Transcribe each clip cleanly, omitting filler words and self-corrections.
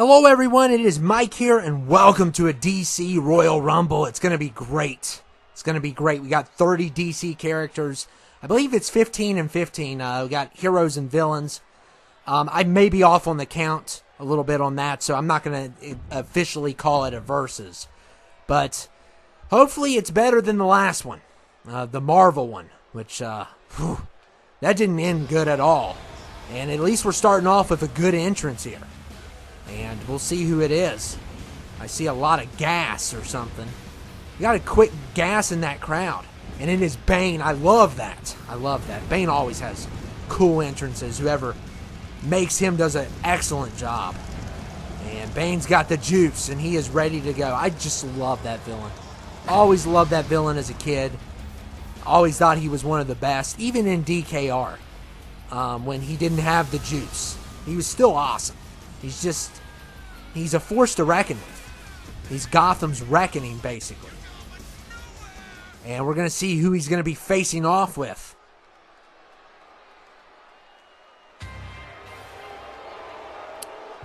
Hello everyone, it is Mike here, and welcome to a DC Royal Rumble. It's going to be great. It's going to be great. We got 30 DC characters. I believe it's 15 and 15. We got heroes and villains. I may be off on the count a little bit on that, so I'm not going to officially call it a versus. But hopefully it's better than the last one, the Marvel one, which that didn't end good at all. And at least we're starting off with a good entrance here. And we'll see who it is. I see a lot of gas or something. You got to quit gassing that crowd. And it is Bane. I love that. I love that. Bane always has cool entrances. Whoever makes him does an excellent job. And Bane's got the juice, and he is ready to go. I just love that villain. Always loved that villain as a kid. Always thought he was one of the best. Even in DKR, when he didn't have the juice, he was still awesome. He's a force to reckon with. He's Gotham's reckoning, basically. And we're going to see who he's going to be facing off with.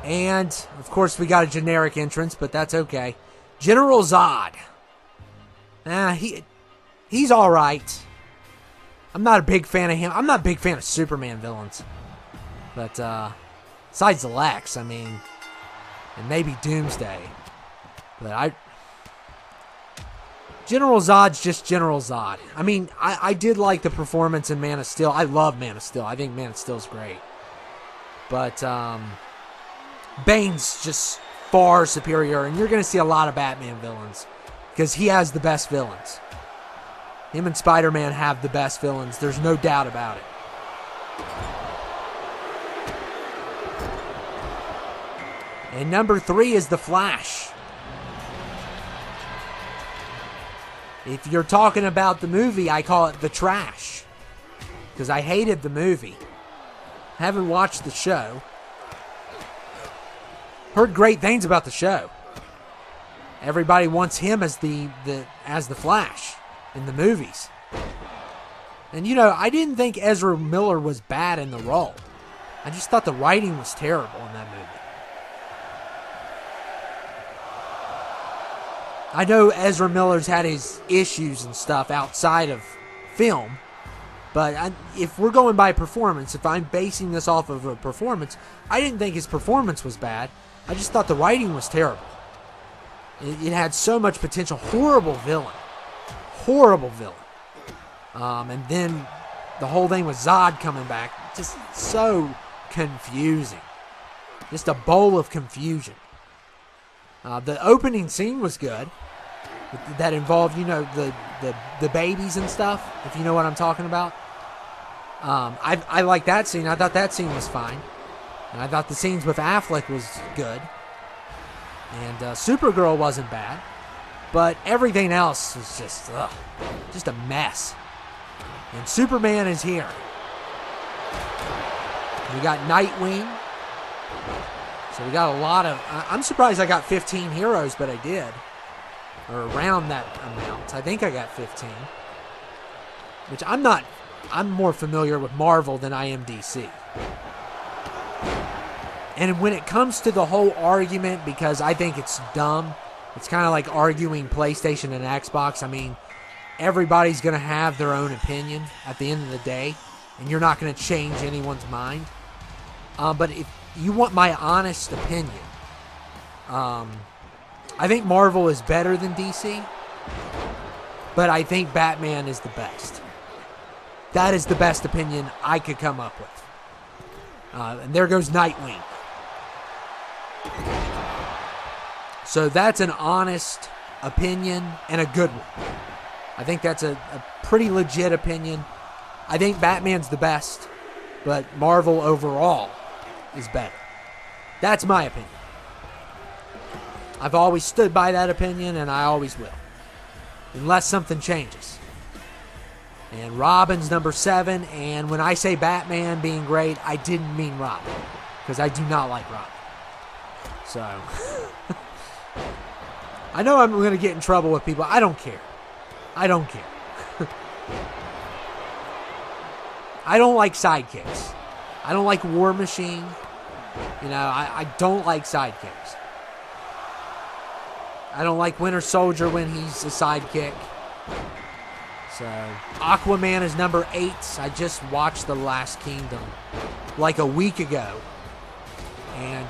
And, of course, we got a generic entrance, but that's okay. General Zod. He's all right. I'm not a big fan of him. I'm not a big fan of Superman villains. But, besides the Lex, I mean, and maybe Doomsday. But General Zod's just General Zod. I mean, I did like the performance in Man of Steel. I love Man of Steel. I think Man of Steel's great. But Bane's just far superior, and you're going to see a lot of Batman villains because he has the best villains. Him and Spider-Man have the best villains. There's no doubt about it. And number 3 is the Flash. If you're talking about the movie, I call it the trash. Because I hated the movie. Haven't watched the show. Heard great things about the show. Everybody wants him as the Flash in the movies. And you know, I didn't think Ezra Miller was bad in the role. I just thought the writing was terrible in that movie. I know Ezra Miller's had his issues and stuff outside of film, but if we're going by performance, if I'm basing this off of a performance, I didn't think his performance was bad. I just thought the writing was terrible. It had so much potential. Horrible villain. Horrible villain. And then the whole thing with Zod coming back, just so confusing. Just a bowl of confusion. The opening scene was good. That involved, you know, the babies and stuff, if you know what I'm talking about. I like that scene. I thought that scene was fine. And I thought the scenes with Affleck was good. And Supergirl wasn't bad. But everything else was just a mess. And Superman is here. We got Nightwing. So we got a lot of... I'm surprised I got 15 heroes, but I did. Or around that amount. I think I got 15. Which I'm not... I'm more familiar with Marvel than I am DC. And when it comes to the whole argument, because I think it's dumb, it's kind of like arguing PlayStation and Xbox. I mean, everybody's going to have their own opinion at the end of the day. And you're not going to change anyone's mind. But if you want my honest opinion, I think Marvel is better than DC, but I think Batman is the best. That is the best opinion I could come up with. And there goes Nightwing. So that's an honest opinion and a good one. I think that's a pretty legit opinion. I think Batman's the best, but Marvel overall is better. That's my opinion. I've always stood by that opinion, and I always will. Unless something changes. And Robin's number 7, and when I say Batman being great, I didn't mean Robin. Because I do not like Robin. So, I know I'm going to get in trouble with people. I don't care. I don't care. I don't like sidekicks. I don't like War Machine. You know, I don't like sidekicks. I don't like Winter Soldier when he's a sidekick. So, Aquaman is number 8. I just watched The Last Kingdom like a week ago. And,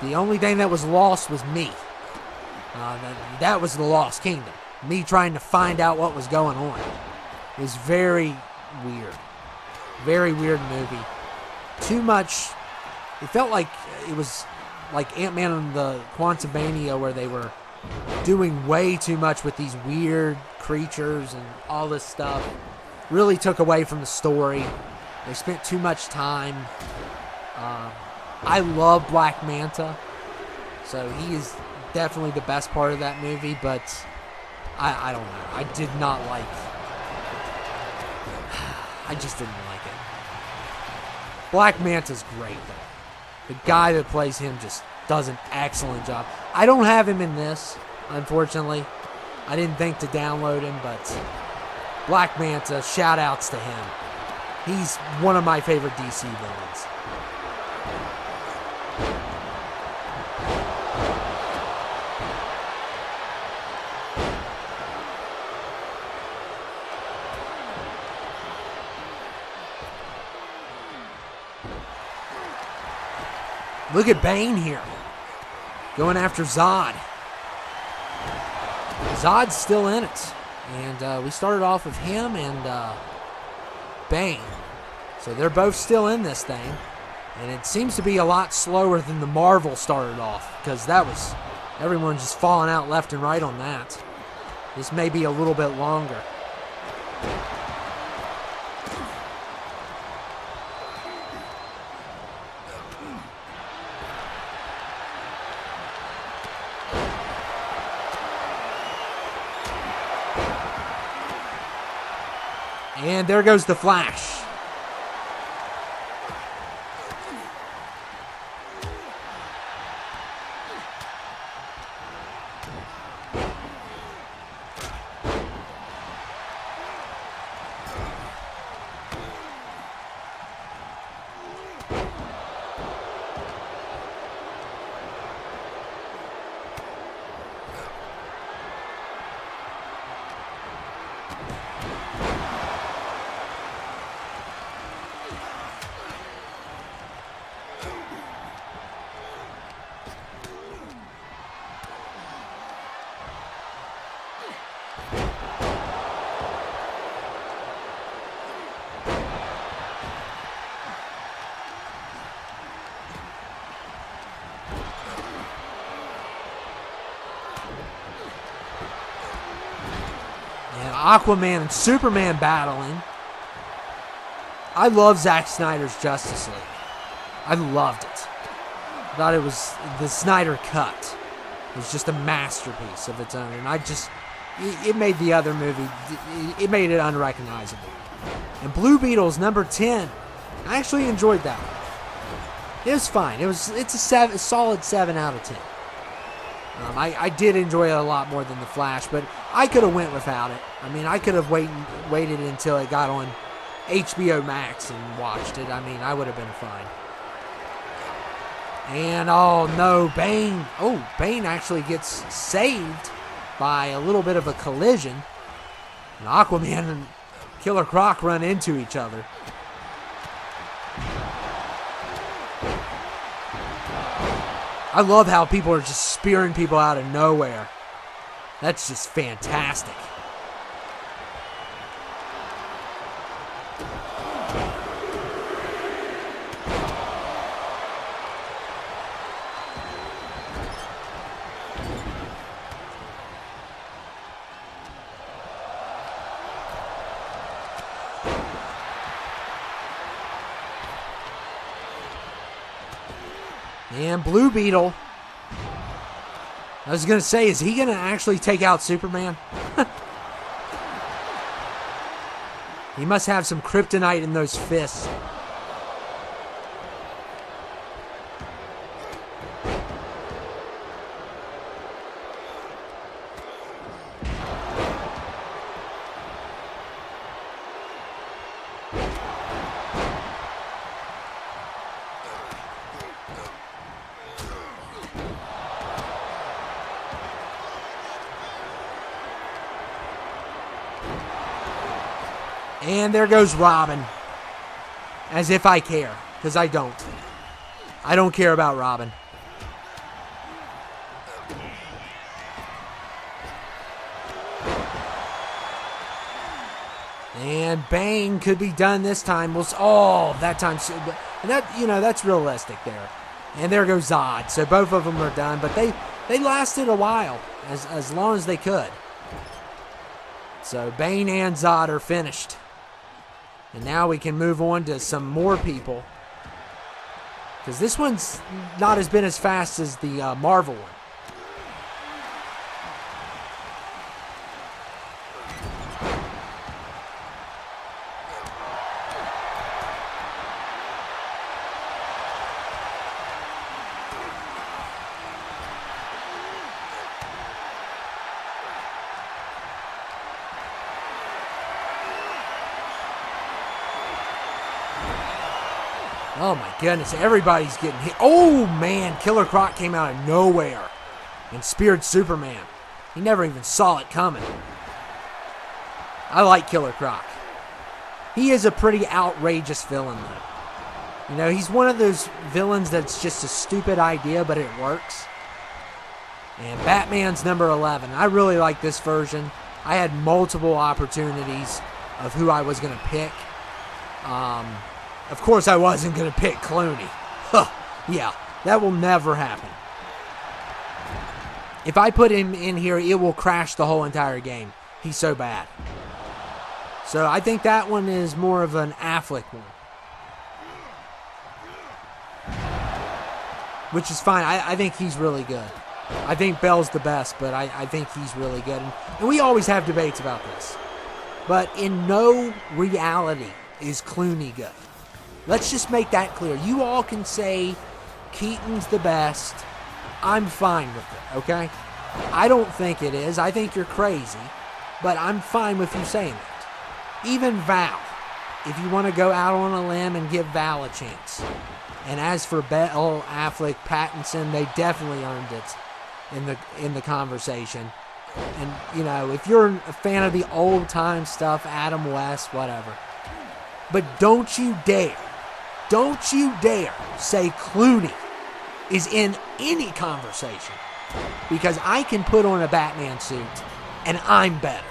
the only thing that was lost was me. That was The Lost Kingdom. Me trying to find out what was going on. It was very weird. Very weird movie. Too much. It felt like it was like Ant-Man and the Quantumania, where they were doing way too much with these weird creatures and all this stuff. Really took away from the story. They spent too much time. I love Black Manta, so he is definitely the best part of that movie, but I don't know. I did not like. I just didn't like it. Black Manta's great, though. The guy that plays him just does an excellent job. I don't have him in this, unfortunately. I didn't think to download him, but Black Manta, shout outs to him. He's one of my favorite DC villains. Look at Bane here, going after Zod. Zod's still in it. And we started off with him and Bane. So they're both still in this thing. And it seems to be a lot slower than the Marvel started off, because that was, everyone just falling out left and right on that. This may be a little bit longer. And there goes the Flash. Aquaman and Superman battling. I love Zack Snyder's Justice League. I loved it. I thought it was the Snyder Cut. It was just a masterpiece of its own. And it made the other movie, it made it unrecognizable. And Blue Beetle's number 10. I actually enjoyed that one. It was fine. It's a solid 7 out of 10. I did enjoy it a lot more than The Flash, but I could have went without it. I mean, I could have waited until it got on HBO Max and watched it. I mean, I would have been fine. And, oh, no, Bane. Oh, Bane actually gets saved by a little bit of a collision. And Aquaman and Killer Croc run into each other. I love how people are just spearing people out of nowhere. That's just fantastic. And Blue Beetle. I was going to say, is he going to actually take out Superman? He must have some kryptonite in those fists. And there goes Robin. As if I care, because I don't. I don't care about Robin. And Bane could be done this time. That time. That's realistic there. And there goes Zod. So both of them are done, but they lasted a while, as long as they could. So Bane and Zod are finished. And now we can move on to some more people. Because this one's not been as fast as the Marvel one. Oh my goodness, everybody's getting hit. Oh man, Killer Croc came out of nowhere and speared Superman. He never even saw it coming. I like Killer Croc. He is a pretty outrageous villain though. He's one of those villains that's just a stupid idea, but it works. And Batman's number 11. I really like this version. I had multiple opportunities of who I was going to pick. Of course, I wasn't going to pick Clooney. Yeah, that will never happen. If I put him in here, it will crash the whole entire game. He's so bad. So I think that one is more of an Affleck one. Which is fine. I think he's really good. I think Bell's the best, but I think he's really good. And we always have debates about this. But in no reality is Clooney good. Let's just make that clear. You all can say Keaton's the best. I'm fine with it, okay? I don't think it is. I think you're crazy. But I'm fine with you saying it. Even Val, if you want to go out on a limb and give Val a chance. And as for Bell, Affleck, Pattinson, they definitely earned it in the conversation. And, if you're a fan of the old-time stuff, Adam West, whatever. But don't you dare say Clooney is in any conversation. Because I can put on a Batman suit and I'm better.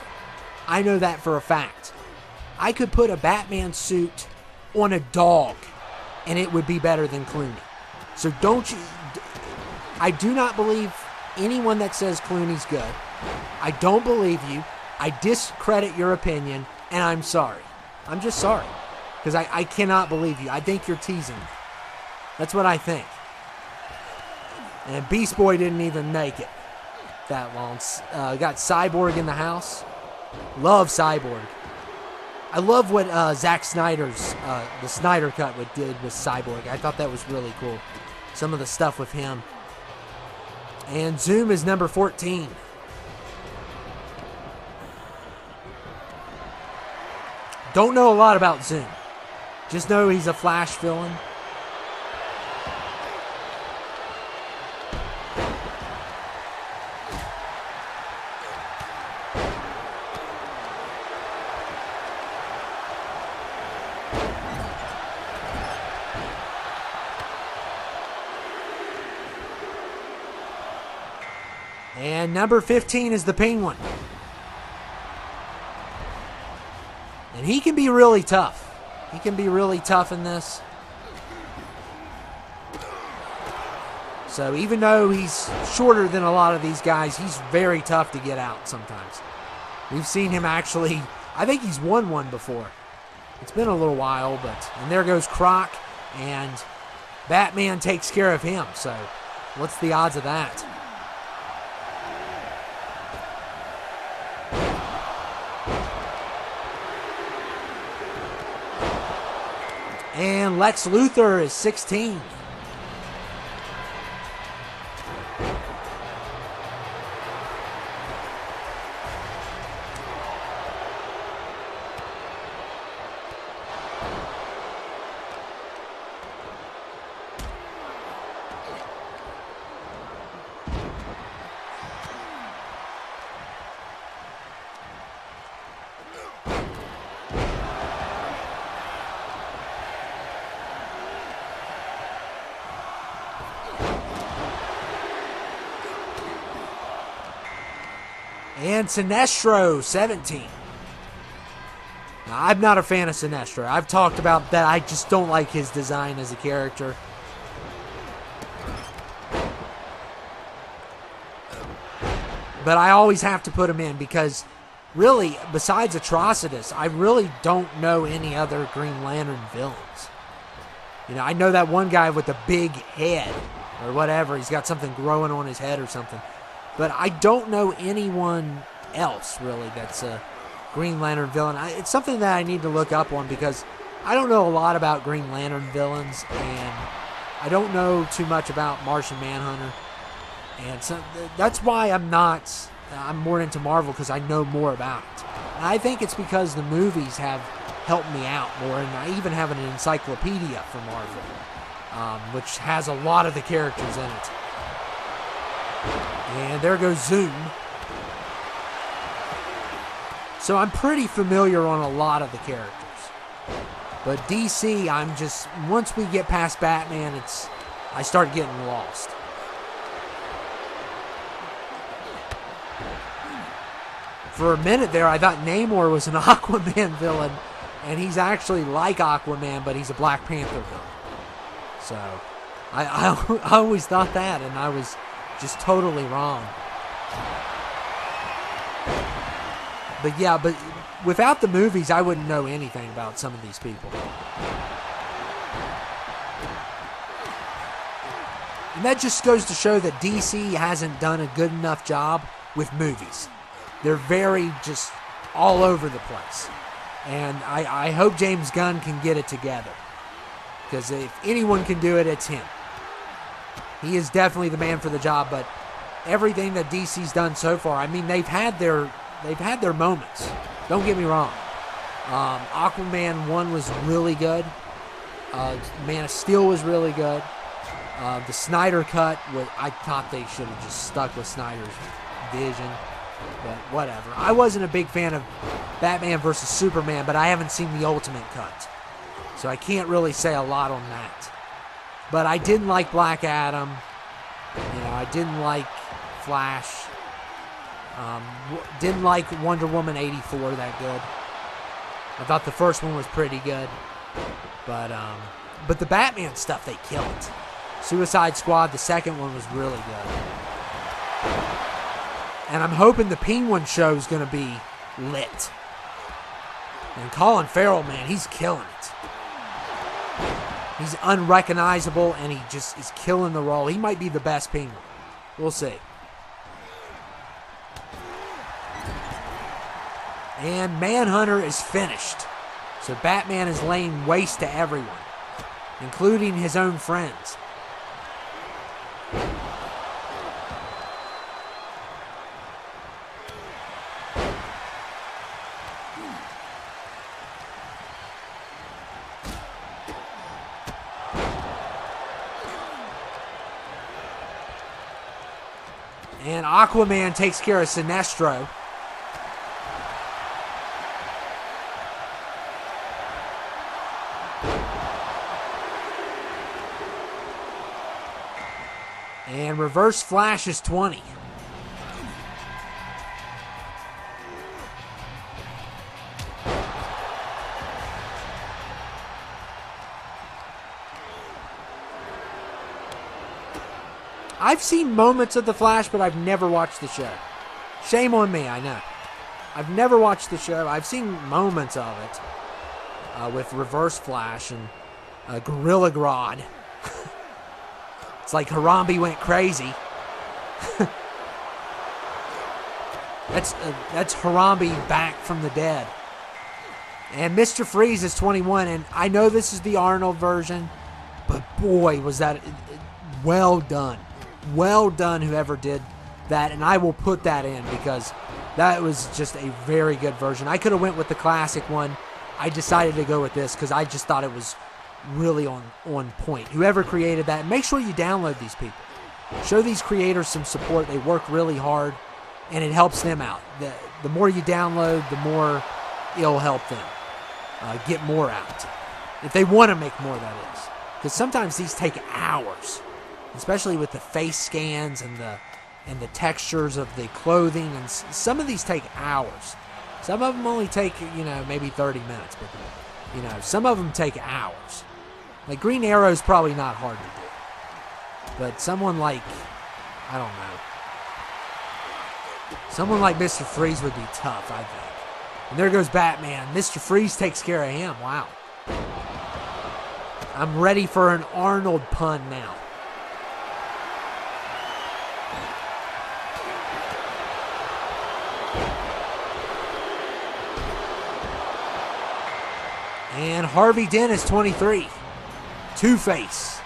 I know that for a fact. I could put a Batman suit on a dog and it would be better than Clooney. So I do not believe anyone that says Clooney's good. I don't believe you. I discredit your opinion and I'm sorry. I'm just sorry. Because I cannot believe you. I think you're teasing me. That's what I think. And Beast Boy didn't even make it that long. Got Cyborg in the house. Love Cyborg. I love what Zack Snyder's, the Snyder Cut did with Cyborg. I thought that was really cool. Some of the stuff with him. And Zoom is number 14. Don't know a lot about Zoom. Just know he's a Flash villain. And number 15 is the Penguin. And he can be really tough. He can be really tough in this. So even though he's shorter than a lot of these guys, he's very tough to get out sometimes. We've seen him actually, I think he's won one before. It's been a little while, and there goes Croc, and Batman takes care of him. So what's the odds of that? And Lex Luthor is 16. And Sinestro, 17. Now, I'm not a fan of Sinestro. I've talked about that. I just don't like his design as a character. But I always have to put him in because, really, besides Atrocitus, I really don't know any other Green Lantern villains. You know, I know that one guy with the big head or whatever. He's got something growing on his head or something. But I don't know anyone else, really, that's a Green Lantern villain. It's something that I need to look up on because I don't know a lot about Green Lantern villains, and I don't know too much about Martian Manhunter. And so that's why I'm more into Marvel, because I know more about it. And I think it's because the movies have helped me out more, and I even have an encyclopedia for Marvel, which has a lot of the characters in it. And there goes Zoom. So I'm pretty familiar on a lot of the characters. But DC, once we get past Batman, I start getting lost. For a minute there, I thought Namor was an Aquaman villain, and he's actually like Aquaman, but he's a Black Panther villain. So, I always thought that, and I was just totally wrong. But yeah, but without the movies, I wouldn't know anything about some of these people. And that just goes to show that DC hasn't done a good enough job with movies. They're very just all over the place. And I hope James Gunn can get it together. Because if anyone can do it, it's him. He is definitely the man for the job, but everything that DC's done so far, I mean, they've had their moments. Don't get me wrong. Aquaman 1 was really good. Man of Steel was really good. The Snyder Cut, I thought they should have just stuck with Snyder's vision. But whatever. I wasn't a big fan of Batman vs. Superman, but I haven't seen the Ultimate Cut. So I can't really say a lot on that. But I didn't like Black Adam. I didn't like Flash. Didn't like Wonder Woman 84 that good. I thought the first one was pretty good. But the Batman stuff, they killed. Suicide Squad, the second one was really good. And I'm hoping the Penguin show is going to be lit. And Colin Farrell, man, he's killing it. He's unrecognizable, and he just is killing the role. He might be the best Penguin. We'll see. And Manhunter is finished. So Batman is laying waste to everyone, including his own friends. And Aquaman takes care of Sinestro. And Reverse Flash is 20. I've seen moments of The Flash, but I've never watched the show. Shame on me, I know. I've never watched the show. I've seen moments of it with Reverse Flash and Gorilla Grodd. It's like Harambe went crazy. That's Harambe back from the dead. And Mr. Freeze is 21, and I know this is the Arnold version, but boy, was that well done. Well done, whoever did that, and I will put that in because that was just a very good version. I could have went with the classic one. I decided to go with this because I just thought it was really on point. Whoever created that, make sure you download these people. Show these creators some support. They work really hard, and it helps them out. The more you download, the more it'll help them get more out. If they want to make more, that is. Because sometimes these take hours. Especially with the face scans and the and the textures of the clothing. And some of these take hours. Some of them only take, maybe 30 minutes. But, some of them take hours. Like Green Arrow is probably not hard to do. But someone like, I don't know. Someone like Mr. Freeze would be tough, I think. And there goes Batman. Mr. Freeze takes care of him. Wow. I'm ready for an Arnold pun now. And Harvey Dent is 23. Two-Face.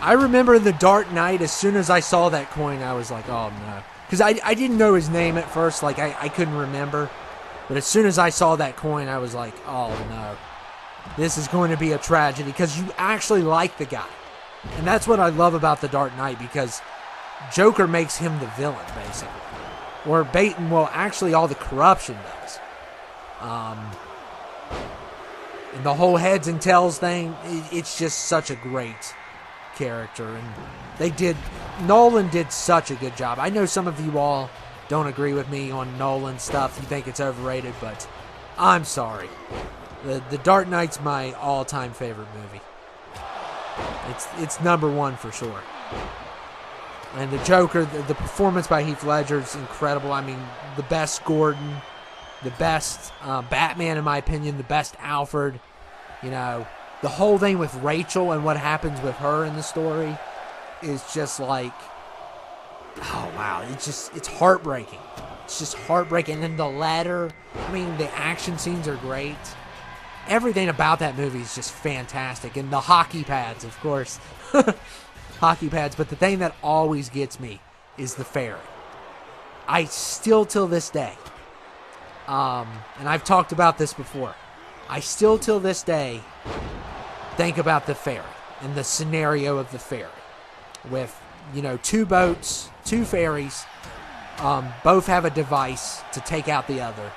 I remember The Dark Knight, as soon as I saw that coin, I was like, oh no. Because I didn't know his name at first, like I couldn't remember. But as soon as I saw that coin, I was like, oh no. This is going to be a tragedy, because you actually like the guy. And that's what I love about The Dark Knight, because Joker makes him the villain, basically. Or Bane, well, actually all the corruption does. And the whole heads and tails thing, it's just such a great character. And Nolan did such a good job. I know some of you all don't agree with me on Nolan stuff. You think it's overrated, but I'm sorry. The Dark Knight's my all-time favorite movie. It's number one for sure. And the Joker, the performance by Heath Ledger is incredible. I mean, the best Gordon, the best Batman, in my opinion, the best Alfred. The whole thing with Rachel and what happens with her in the story is just like, oh wow, it's heartbreaking. It's just heartbreaking. And the letter, I mean, the action scenes are great. Everything about that movie is just fantastic. And the hockey pads, of course. Hockey pads. But the thing that always gets me is the fairy. I still, till this day, and I've talked about this before, I still, till this day, think about the ferry and the scenario of the ferry with, two boats, two ferries, both have a device to take out the other.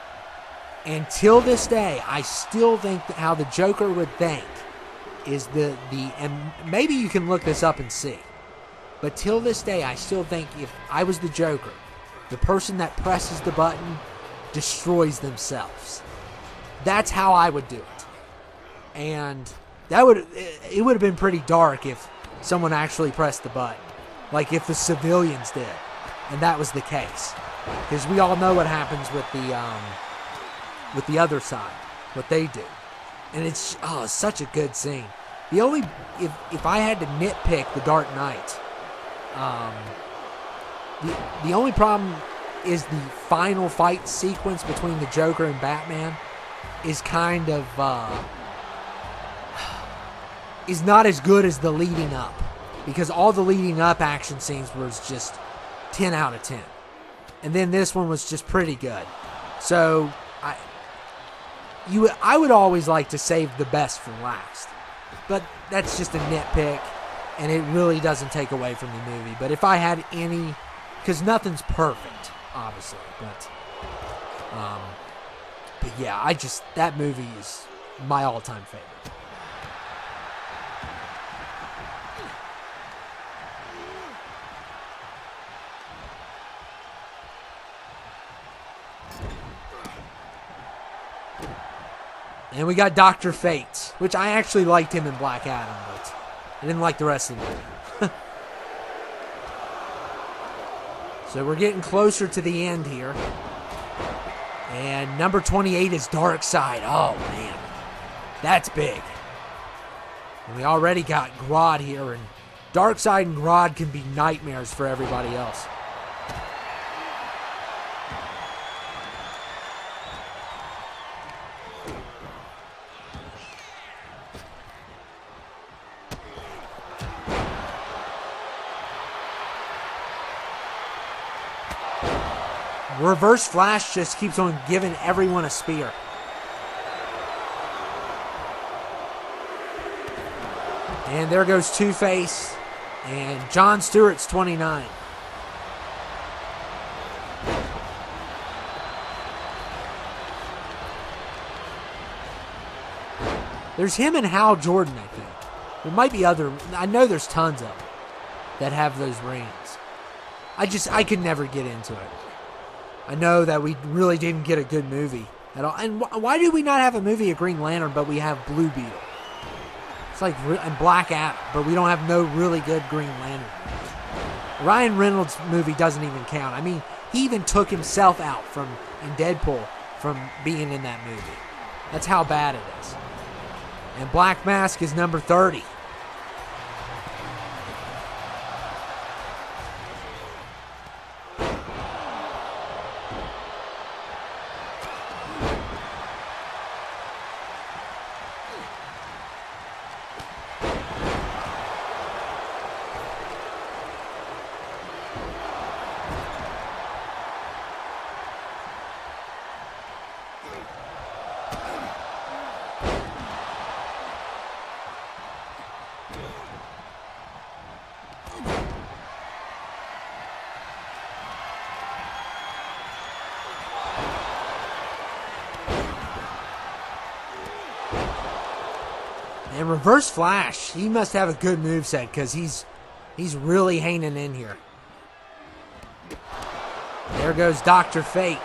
And till this day, I still think that how the Joker would think is and maybe you can look this up and see, but till this day, I still think if I was the Joker, the person that presses the button destroys themselves. That's how I would do it. And it would have been pretty dark if someone actually pressed the button, like if the civilians did, and that was the case, because we all know what happens with the other side, what they do, and it's such a good scene. The only if I had to nitpick The Dark Knight, the only problem is the final fight sequence between the Joker and Batman is kind of is not as good as the leading up, because all the leading up action scenes was just 10 out of 10, and then this one was just pretty good. So I would always like to save the best for last, but that's just a nitpick, and it really doesn't take away from the movie. But if I had any, because nothing's perfect, obviously, but yeah, that movie is my all-time favorite. And we got Dr. Fate, which I actually liked him in Black Adam, but I didn't like the rest of the movie. So we're getting closer to the end here. And number 28 is Darkseid. Oh, man. That's big. And we already got Grodd here, and Darkseid and Grodd can be nightmares for everybody else. Reverse Flash just keeps on giving everyone a spear. And there goes Two-Face. And John Stewart's 29. There's him and Hal Jordan, I think. There might be other. I know there's tons of them that have those rings. I could never get into it. I know that we really didn't get a good movie at all. And why do we not have a movie of Green Lantern, but we have Blue Beetle? It's like, and Black Adam, but we don't have no really good Green Lantern movies. Ryan Reynolds' movie doesn't even count. I mean, he even took himself out in Deadpool from being in that movie. That's how bad it is. And Black Mask is number 30. And Reverse Flash, he must have a good moveset because he's really hanging in here. There goes Dr. Fate.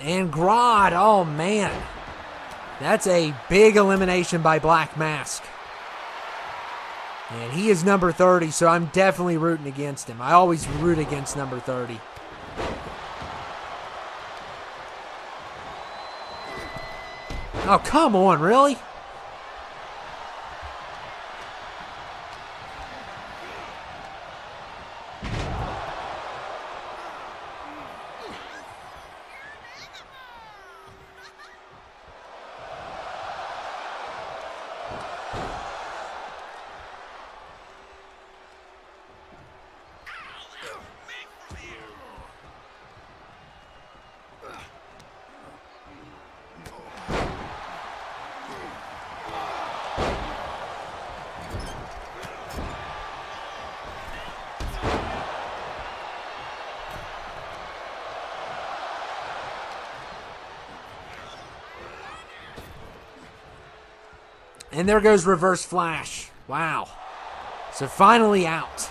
And Grodd, oh man. That's a big elimination by Black Mask. And he is number 30, so I'm definitely rooting against him. I always root against number 30. Oh, come on, really? And there goes Reverse Flash. Wow. So finally out.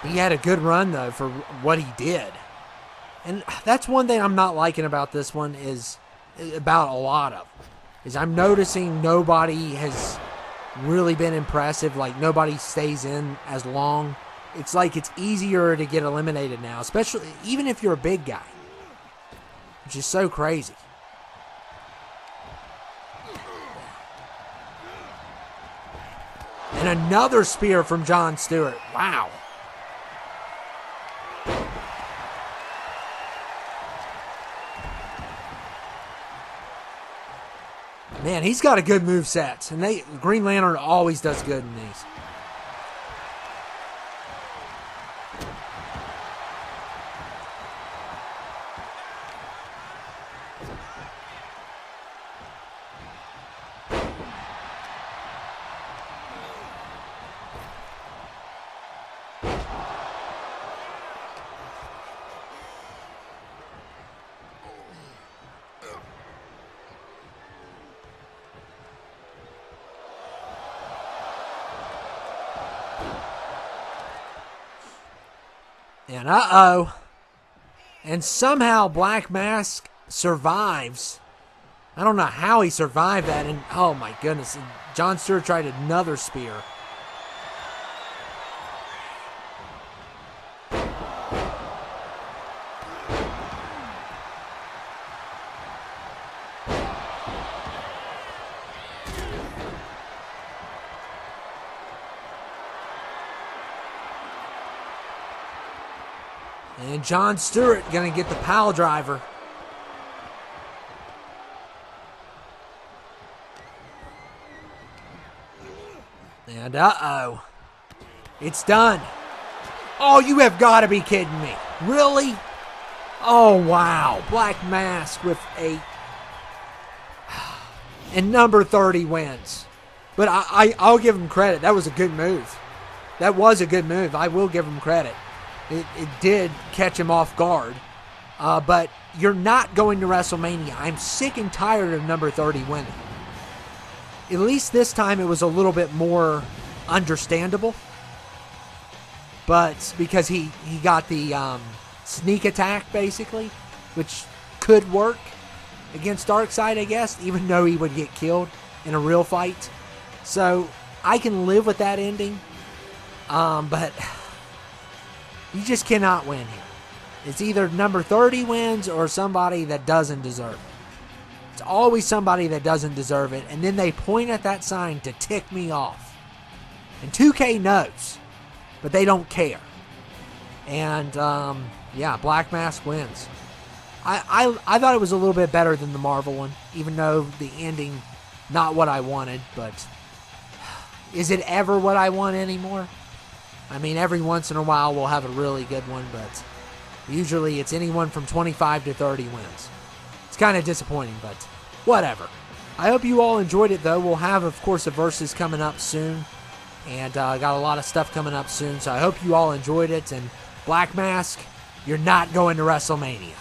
He had a good run, though, for what he did. And that's one thing I'm not liking about this one is about a lot of. Is I'm noticing nobody has really been impressive. Like, nobody stays in as long. It's like it's easier to get eliminated now, especially even if you're a big guy. Which is so crazy. And another spear from Jon Stewart. Wow. Man, he's got a good moveset. And Green Lantern always does good in these. And uh-oh. And somehow Black Mask survives. I don't know how he survived that. And oh my goodness. Jon Stewart tried another spear. And Jon Stewart going to get the pile driver. And uh-oh. It's done. Oh, you have got to be kidding me. Really? Oh, wow. Black Mask with 8. And number 30 wins. But I'll give him credit. That was a good move. That was a good move. I will give him credit. It did catch him off guard. But you're not going to WrestleMania. I'm sick and tired of number 30 winning. At least this time it was a little bit more understandable. But because he got the sneak attack, basically, which could work against Darkseid, I guess, even though he would get killed in a real fight. So I can live with that ending. But you just cannot win here. It's either number 30 wins or somebody that doesn't deserve it. It's always somebody that doesn't deserve it, and then they point at that sign to tick me off. And 2K knows, but they don't care. And, yeah, Black Mask wins. I thought it was a little bit better than the Marvel one, even though the ending, not what I wanted, but is it ever what I want anymore? I mean, every once in a while we'll have a really good one, but usually it's anyone from 25 to 30 wins. It's kind of disappointing, but whatever. I hope you all enjoyed it, though. We'll have, of course, a Versus coming up soon, and got a lot of stuff coming up soon, so I hope you all enjoyed it. And Black Mask, you're not going to WrestleMania.